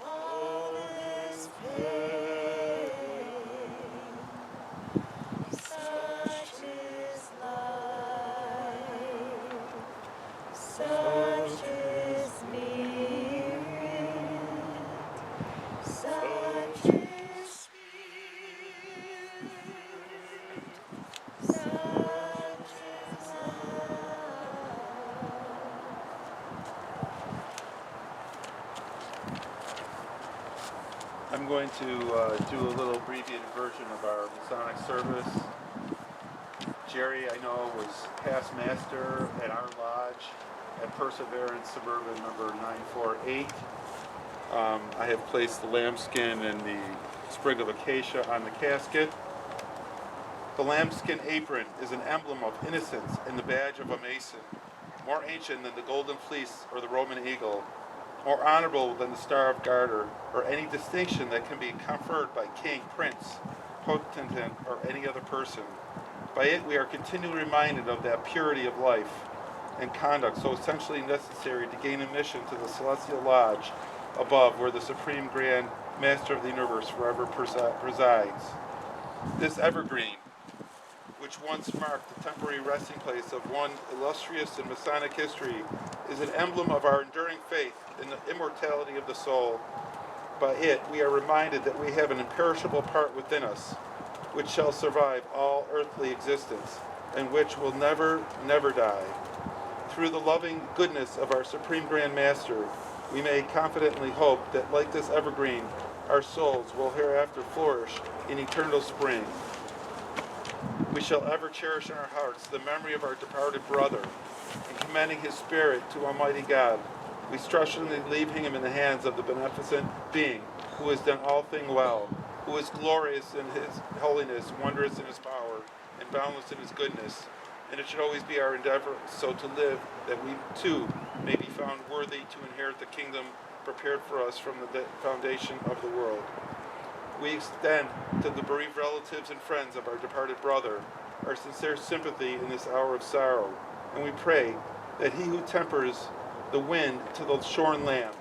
all this pain. Such is life, such is spirit, such is spirit, such is love. I'm going to do a little abbreviated version of our Masonic service. Jerry, I know, was past master at our lodge at Perseverance Suburban number 948. I have placed the lambskin and the sprig of acacia on the casket. The lambskin apron is an emblem of innocence and the badge of a Mason, more ancient than the golden fleece or the Roman eagle, more honorable than the Star of Garter, or any distinction that can be conferred by king, prince, potentate, or any other person. By it we are continually reminded of that purity of life and conduct so essentially necessary to gain admission to the celestial lodge above where the Supreme Grand Master of the Universe forever presides. This evergreen, which once marked the temporary resting place of one illustrious in Masonic history, is an emblem of our enduring faith in the immortality of the soul. By it, we are reminded that we have an imperishable part within us, which shall survive all earthly existence, and which will never, never die. Through the loving goodness of our Supreme Grand Master, we may confidently hope that, like this evergreen, our souls will hereafter flourish in eternal spring. We shall ever cherish in our hearts the memory of our departed brother, and commending his spirit to Almighty God, we trustfully leave him in the hands of the beneficent being who has done all things well, who is glorious in his holiness, wondrous in his power, and boundless in his goodness. And it should always be our endeavor so to live that we too may be found worthy to inherit the kingdom prepared for us from the foundation of the world. We extend to the bereaved relatives and friends of our departed brother our sincere sympathy in this hour of sorrow, and we pray that he who tempers the wind to the shorn lamb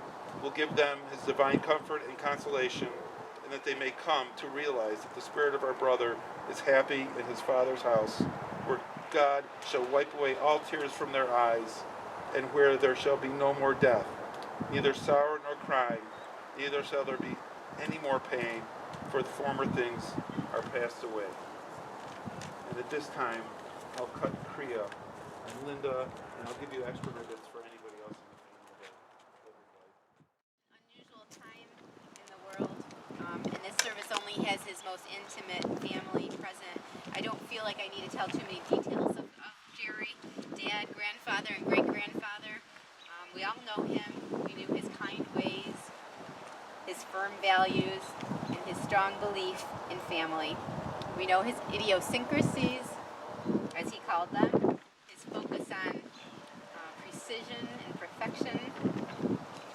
will give them his divine comfort and consolation, and that they may come to realize that the spirit of our brother is happy in his Father's house, where God shall wipe away all tears from their eyes, and where there shall be no more death, neither sorrow nor crying, neither shall there be any more pain, for the former things are passed away. And at this time, I'll cut Kriya and Linda, and I'll give you extra ribbons for anybody else in the family. Unusual time in the world, and this service only has his most intimate family present. I don't feel like I need to tell too many details of Jerry, dad, grandfather, and great-grandfather. We all know him. We knew his kind ways, his firm values, and his strong belief in family. We know his idiosyncrasies, as he called them, his focus on precision and perfection.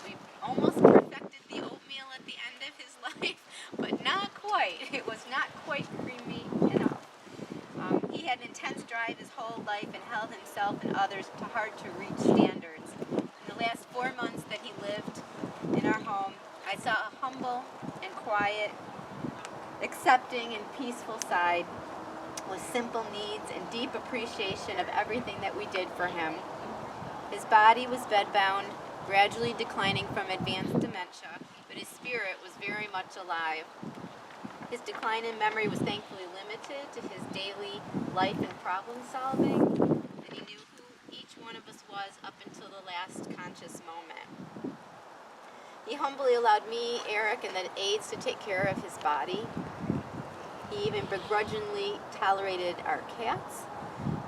We almost perfected the oatmeal at the end of his life, but not quite. It was not quite creamy enough. He had an intense drive his whole life and held himself and others to hard-to-reach standards. In the last 4 months that he lived in our home, I saw a humble and quiet, accepting and peaceful side with simple needs and deep appreciation of everything that we did for him. His body was bedbound, gradually declining from advanced dementia, but his spirit was very much alive. His decline in memory was thankfully limited to his daily life and problem solving, and he knew who each one of us was up until the last conscious moment. He humbly allowed me, Eric, and the aides to take care of his body. He even begrudgingly tolerated our cats,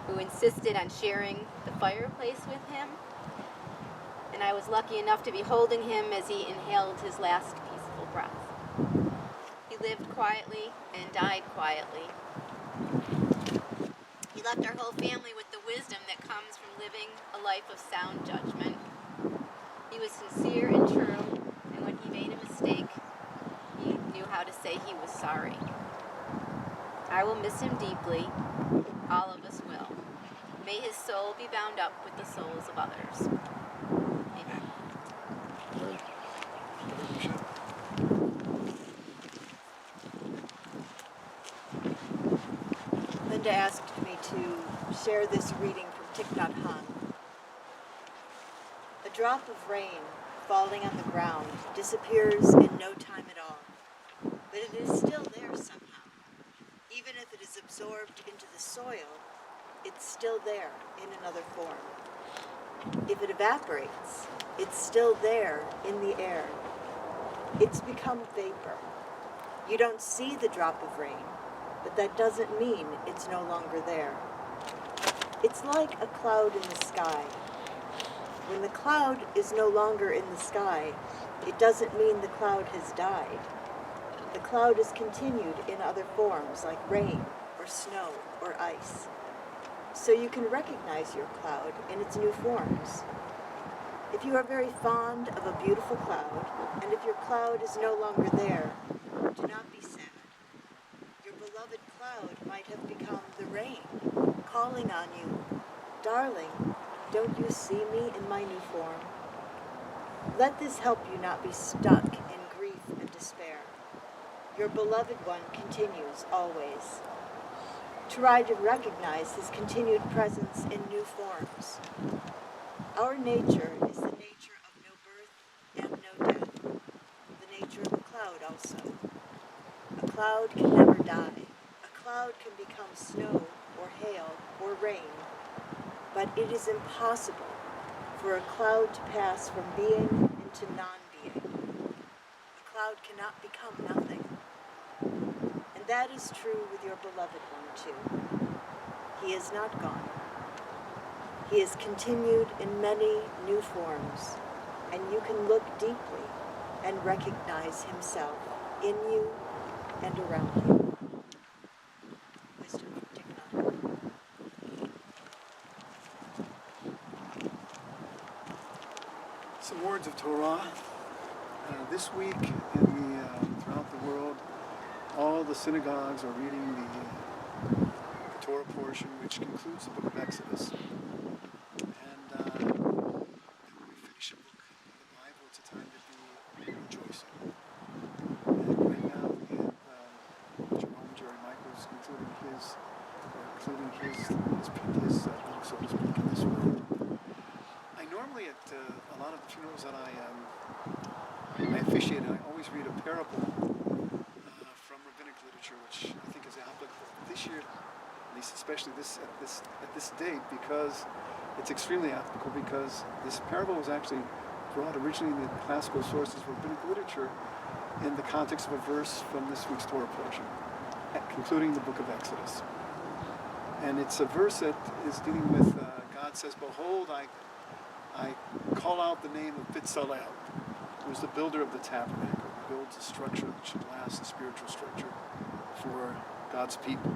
who insisted on sharing the fireplace with him. And I was lucky enough to be holding him as he inhaled his last peaceful breath. He lived quietly and died quietly. He left our whole family with the wisdom that comes from living a life of sound judgment. He was sincere and true, and when he made a mistake, he knew how to say he was sorry. I will miss him deeply. All of us will. May his soul be bound up with the souls of others. Amen. Linda asked me to share this reading from Thich Nhat Hanh. A drop of rain falling on the ground disappears in no time at all, but it is still there somehow. Even if it is absorbed into the soil, it's still there in another form. If it evaporates, it's still there in the air. It's become vapor. You don't see the drop of rain, but that doesn't mean it's no longer there. It's like a cloud in the sky. When the cloud is no longer in the sky, it doesn't mean the cloud has died. The cloud is continued in other forms like rain or snow or ice. So you can recognize your cloud in its new forms. If you are very fond of a beautiful cloud, and if your cloud is no longer there, do not be sad. Your beloved cloud might have become the rain, calling on you, "Darling, don't you see me in my new form?" Let this help you not be stuck in grief and despair. Your beloved one continues always. Try to recognize his continued presence in new forms. Our nature is the nature of no birth and no death, the nature of a cloud also. A cloud can never die. A cloud can become snow or hail or rain, but it is impossible for a cloud to pass from being into non-being. A cloud cannot become nothing. And that is true with your beloved one too. He is not gone. He is continued in many new forms, and you can look deeply and recognize himself in you and around you. Wisdom from Thich Nhat Hanh. Some words of Torah. This week, throughout the world, all the synagogues are reading the Torah portion, which concludes the book of Exodus. And when we finish a book of the Bible, it's a time to be rejoicing. And right now we have Jerry Michaels concluding his book, so to speak, in this world. I normally, at a lot of the funerals that I officiate, I always read a parable from rabbinic literature, which I think is applicable this year, at least especially at this date, because it's extremely applicable, because this parable was actually brought originally in the classical sources of rabbinic literature in the context of a verse from this week's Torah portion, concluding the book of Exodus. And it's a verse that is dealing with, God says, "Behold, I call out the name of Bezalel, who is the builder of the tabernacle, who builds a structure that should last, a spiritual structure for God's people."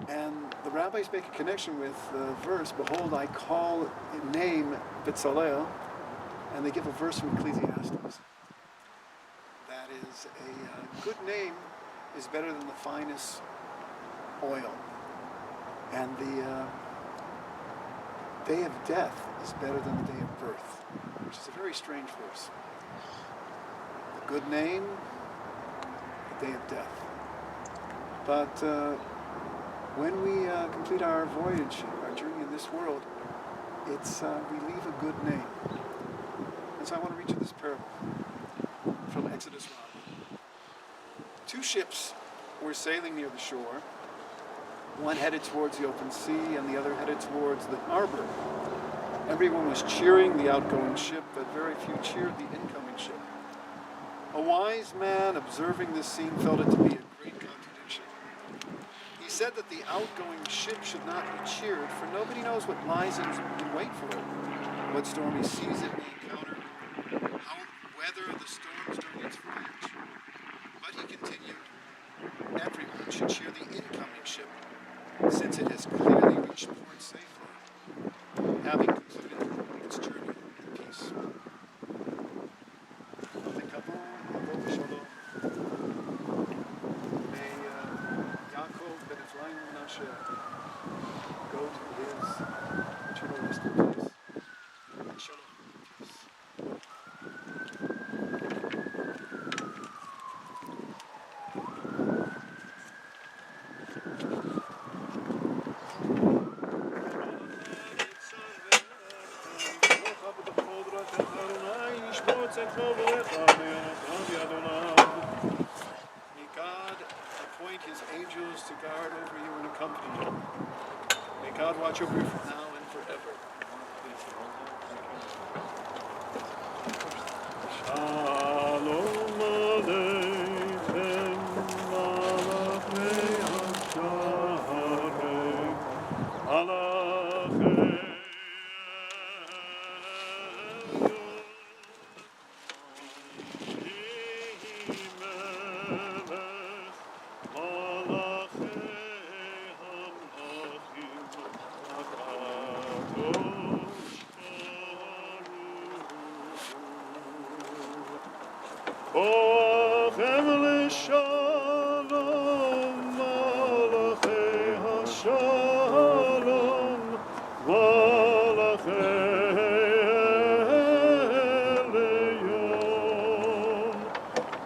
And the rabbis make a connection with the verse, "Behold, I call name Bezalel," and they give a verse from Ecclesiastes. That is, a good name is better than the finest oil. And the day of death is better than the day of birth, which is a very strange verse. The good name, the day of death. But when we complete our voyage, our journey in this world, it's we leave a good name. And so I want to read you this parable from Exodus 1. Two ships were sailing near the shore. One headed towards the open sea and the other headed towards the harbor. Everyone was cheering the outgoing ship, but very few cheered the incoming ship. A wise man observing this scene felt it to be a great contradiction. He said that the outgoing ship should not be cheered, for nobody knows what lies in wait for it, what stormy seas it may encounter, how it will weather the storms during its voyage. But he continued, everyone should cheer the incoming ship, since it has clearly reached port safely, having concluded its journey in peace. May Yaakov ben Ephraim Menashe go to his eternal resting place. Shalom. Peace. May God appoint his angels to guard over you and accompany you. May God watch over you from now and forever. Shalom Aleichem, Malachei HaSharei, Malachei Bochem l'shalom, malachei hashalom, malachei elyon.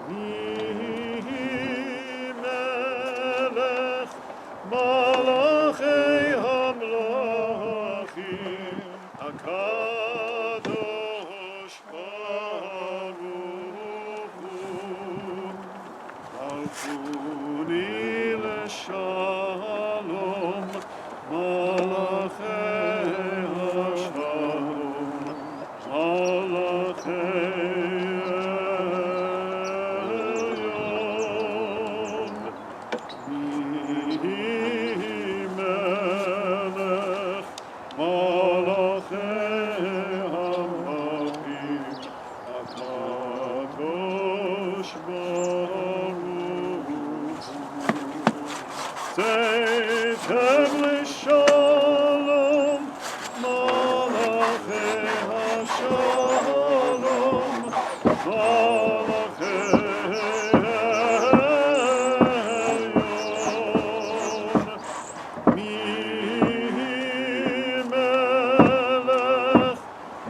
Mi melech, malachei hamlachim, HaKadosh Baruch Alkuni l'shalom, malachei hashalom, malachei elyon. Mi melech, malachei hamlachim, HaKadosh Baruch Teitem l'shalom, malachei hashalom, malachei elyon. Mi melech,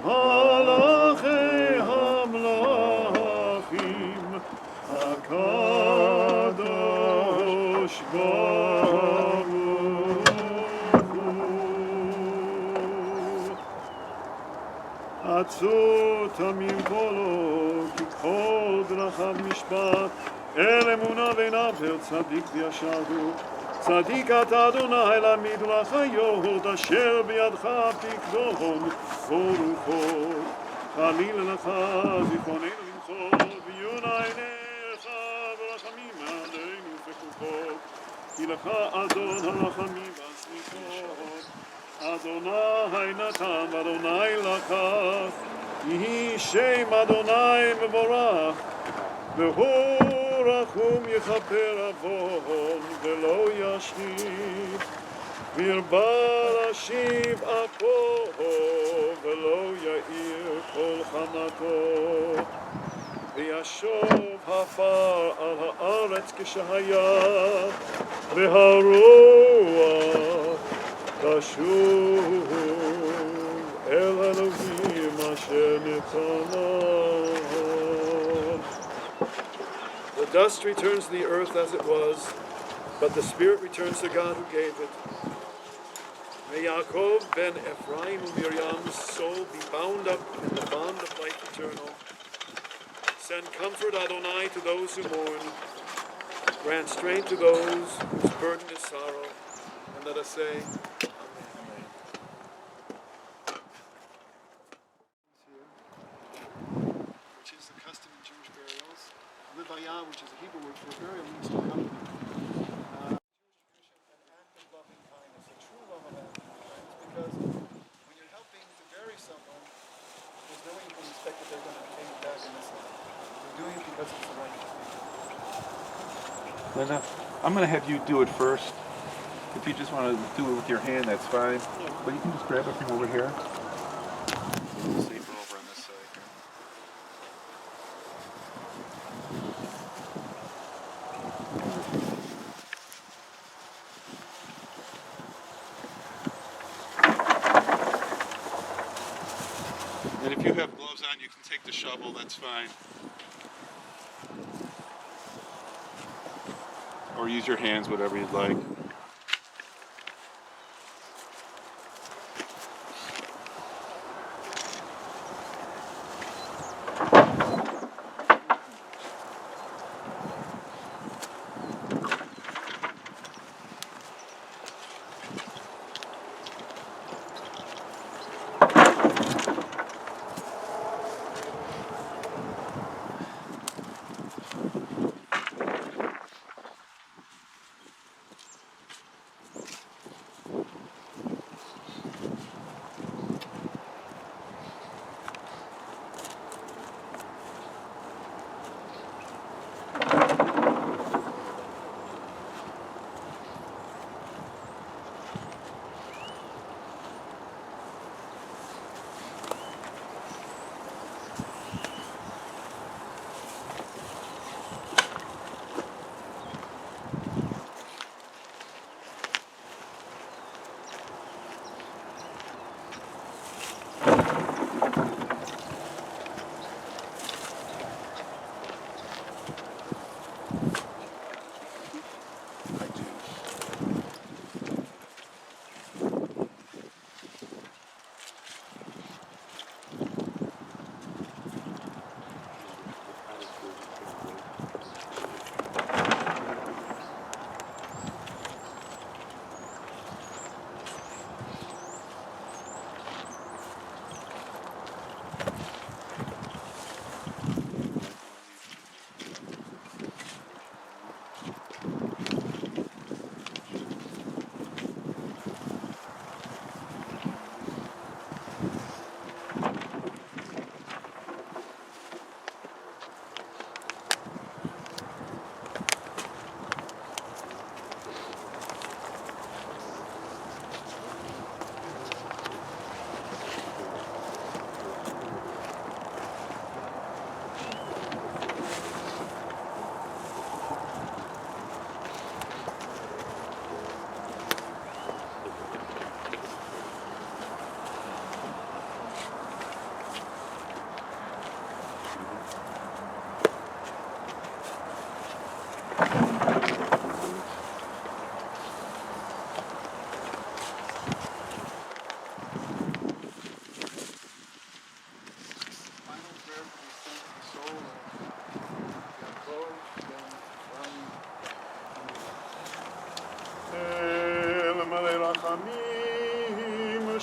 malachei hamlachim, HaKadosh Baruch Hu. עצות ממקולו, כי כל דרכיו משפט, אל אמונה ועיניו צדיק וישר הוא. צדיק אתה אדוני להעמיד ולחיות, אשר בידך פקדון ורוחו. חלילה לך זיכרוננו למחול, ויונה עיניך ורחמים עלינו פקוחו. כי לך אדון הרחמים והסליחות. אדוני נתן ואדוני לקח, יהי שם אדוני מבורך, והוא רחום יכפר עוון ולא ישחית, וירבה להשיב אפו ולא יאיר כל חמתו, וישוב הפר על הארץ כשהיה, והרוח תשוב אל אלוהים אשר נתנה. The dust returns to the earth as it was, but the spirit returns to God who gave it. May Yaakov ben Ephraim and Miriam's soul be bound up in the bond of life eternal. Send comfort, Adonai, to those who mourn. Grant strength to those whose burden is sorrow. And let us say, Amen. Which is the custom in Jewish burials. Livaya, which is a Hebrew word for burial, means to accompany. Jewish tradition, an act of loving kindness, a true love of loving kindness, because when you're helping to bury someone, there's no way you can expect that they're going to pay you back in this life. You're doing it because it's the right thing. Linda, I'm going to have you do it first. If you just want to do it with your hand, that's fine. But you can just grab it from over here. It's safer over on this side here. And if you have gloves on, you can take the shovel, that's fine. Or use your hands, whatever you'd like.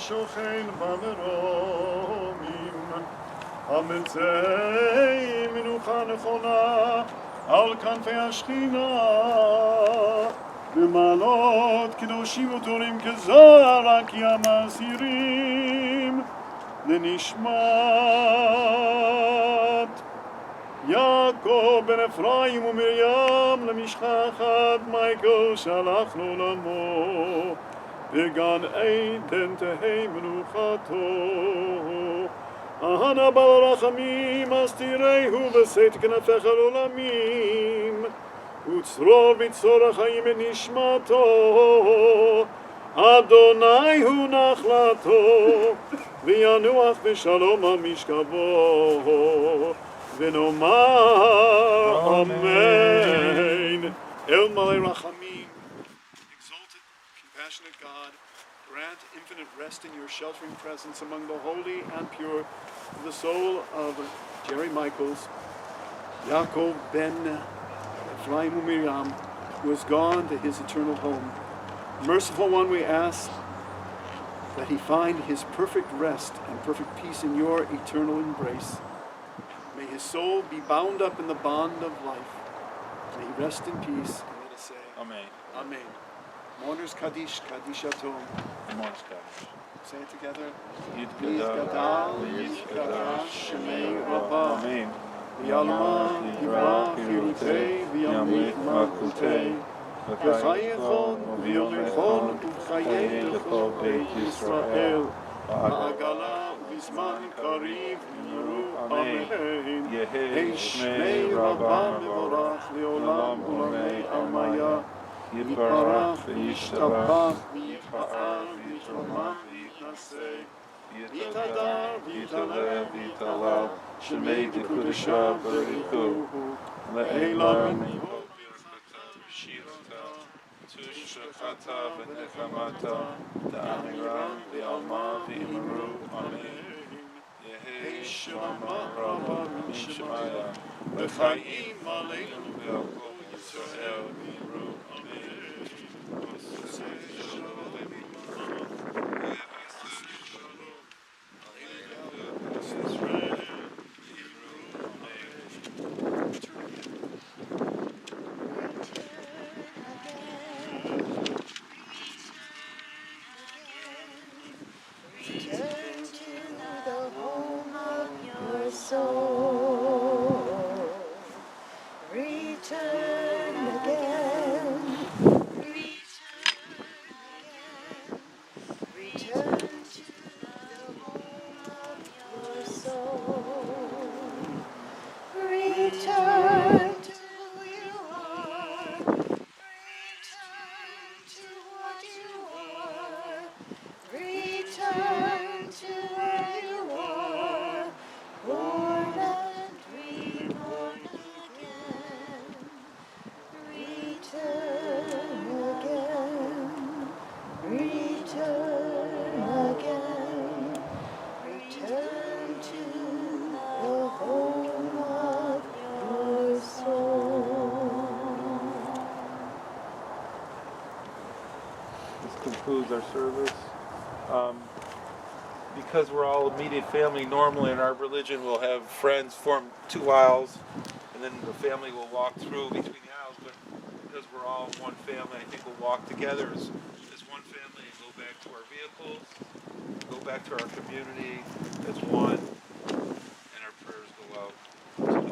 השוכן במרומים, המצא מנוחה נכונה על כנפי השכינה, במעלות קדושים וטהורים כזוהר רק ים האסירים, לנשמת יעקב בן אפרים ומרים למשפחת מייקל שלח לעולמו, בגן עדן תהא מנוחתו. אהנה בעל רחמים, אז תראהו ושאת כנפיך לעולמים, וצרור בצרור החיים את נשמתו, אדוני הוא נחלתו, וינוח בשלום על משכבו, ונאמר אמן. El Malay Rachamim, exalted, compassionate God, grant infinite rest in your sheltering presence among the holy and pure to the soul of Jerry Michaels, Yaakov ben Ephraim Miriam, who has gone to his eternal home. Merciful One, we ask that he find his perfect rest and perfect peace in your eternal embrace. May his soul be bound up in the bond of life. May he rest in peace. And let us say, Amen. Amen. Mourners Kaddish, Kaddish Atom. Mourners Kaddish. Say it together. Yid Gadal, Yid Gadal, Shemei Rabbah. Rabbah. Amen. V'yalma, Yirach, Yirutei, V'yamrit, Malkutei. V'chayechon, V'yomechon, V'chayei L'cho Beit Yisrael. Ha'agala, V'zman Kariv, V'yiru, Amen. Yehei Shmei Rabbah Mevorach, Le'olam Ulamei Amaya. Yitbarach, V'yishtabach, V'yitpa'al, V'yitromach, V'yitnaseh. V'yitadar, V'yitaleh, V'yitalal, Shemei D'Kudesha B'Richu, Le'elam Yod Birchata V'Shirata, Tushachata V'Nechamata, Ta'amira V'Alma V'Imru, Amen. Yehei Shema Rabbah Mishmaya, V'Chaim Aleinu V'Yakov Yisrael V'Imru, Amen. Return to the home of your soul. Return again. Return to the home of your soul. Return to who you are. Return to what you are. Return to where you are. Born and reborn again. Return again. Return again. Return to the home of your soul. This concludes our service. Because we're all immediate family, normally in our religion we'll have friends form two aisles, and then the family will walk through between the aisles. But because we're all one family, I think we'll walk together as one family and go back to our vehicles, go back to our community as one, and our prayers go out to